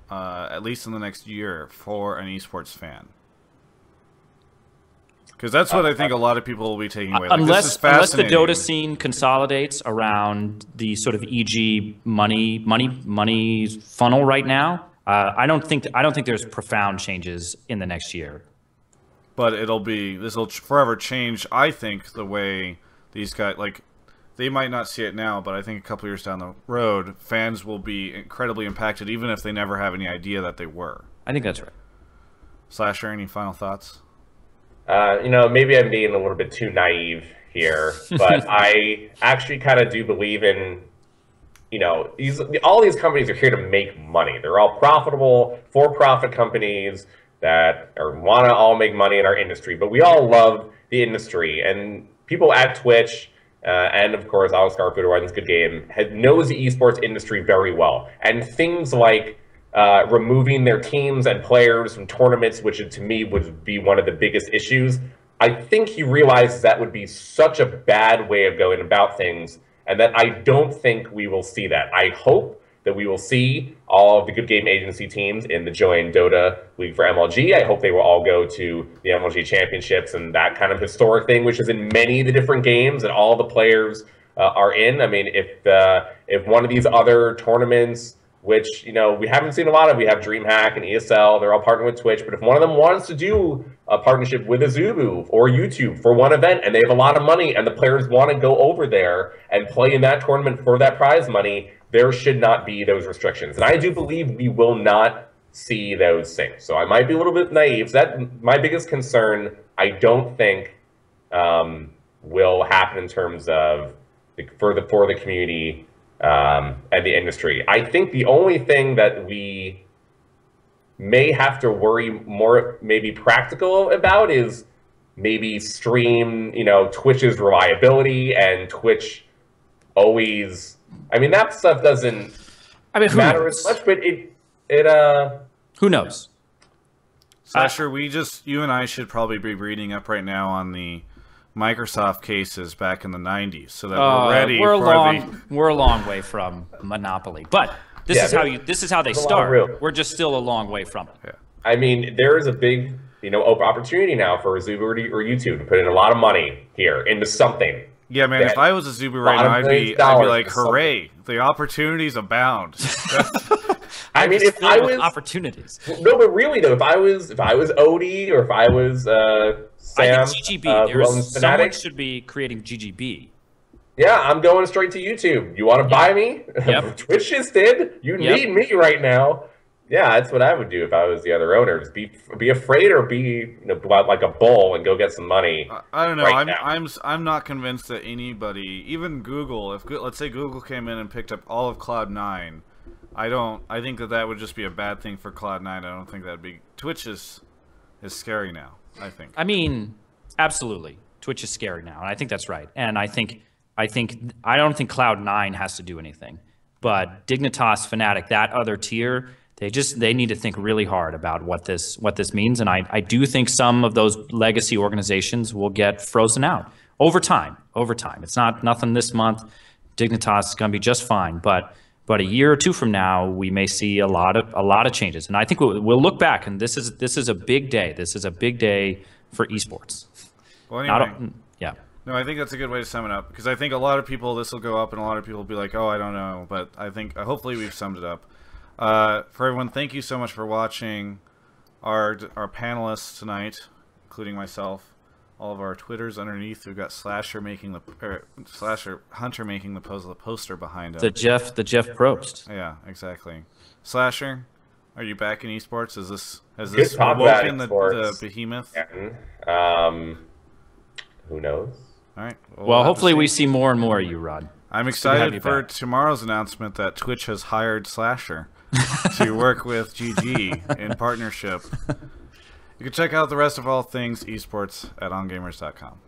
at least in the next year, for an esports fan? Because that's what I think a lot of people will be taking away. Like, unless the Dota scene consolidates around the sort of EG money funnel right now, I don't think there's profound changes in the next year. But this will forever change, I think, the way these guys, like, they might not see it now, but I think a couple years down the road, fans will be incredibly impacted, even if they never have any idea that they were. I think that's right. Slasher, any final thoughts? Maybe I'm being a little bit too naive here, but I actually kind of do believe in, all these companies are here to make money. They're all profitable, for-profit companies that want to all make money in our industry, but we all love the industry, and people at Twitch, and of course, Alex Garfield, who runs Good Game, knows the esports industry very well. And things like removing their teams and players from tournaments, which to me would be one of the biggest issues, I think he realizes that would be such a bad way of going about things, and that I don't think we will see that. I hope that we will see all of the Good Game agency teams in the Join Dota League for MLG. I hope they will all go to the MLG Championships and that kind of historic thing, which is in many of the different games that all the players are in. I mean, if one of these other tournaments, which we haven't seen a lot of, we have DreamHack and ESL, they're all partnered with Twitch, but if one of them wants to do a partnership with Azubu or YouTube for one event, and they have a lot of money, and the players want to go over there and play in that tournament for that prize money, there should not be those restrictions. And I do believe we will not see those things. So I might be a little bit naive. So that my biggest concern, I don't think will happen in terms of for the community and the industry. I think the only thing that we may have to worry more, maybe practical about, is maybe stream, Twitch's reliability, and Twitch always, I mean, that stuff doesn't matter as much, but who knows? Sasha, you and I should probably be reading up right now on the Microsoft cases back in the 90s, so that we're ready. We're a long way from monopoly, but this is how they start. We're just still a long way from it. Yeah. I mean, there is a big opportunity now for Azubu or YouTube to put in a lot of money here into something. Yeah, man. If I was Azubu right now, I'd be like, hooray! The opportunities abound. I mean, if I was opportunities. No, but really though, if I was Odie, or if I was Sam, I think GGB. Someone should be creating GGB. Yeah, I'm going straight to YouTube. You want to buy me? Yep. Twitch just did. You need me right now. Yeah, that's what I would do if I was the other owners. Be afraid, or be like a bull and go get some money. I don't know. I'm not convinced that anybody, even Google, let's say Google came in and picked up all of Cloud9, I think that would just be a bad thing for Cloud9. I don't think that'd be. Twitch is scary now, I think. I mean, absolutely. Twitch is scary now, and I think that's right. And I don't think Cloud9 has to do anything. But Dignitas, Fnatic, that other tier, they need to think really hard about what this means. And I do think some of those legacy organizations will get frozen out over time. It's not nothing this month. Dignitas is going to be just fine. But a year or two from now, we may see a lot of changes. And I think we'll look back, and this is a big day. This is a big day for esports. Well, anyway, yeah. No, I think that's a good way to sum it up, because I think a lot of people, this will go up, and a lot of people will be like, oh, I don't know. But I think hopefully we've summed it up. For everyone, thank you so much for watching our panelists tonight, including myself. All of our Twitters underneath. We've got Slasher Hunter making the pose of the poster behind him. The Jeff Probst. Yeah, exactly. Slasher, are you back in esports? Has Good this talk awoken about the behemoth? Who knows? All right. Well, hopefully we see more and more of you, Rod. I'm excited for tomorrow's announcement that Twitch has hired Slasher to work with GG in partnership. You can check out the rest of all things esports at ongamers.com.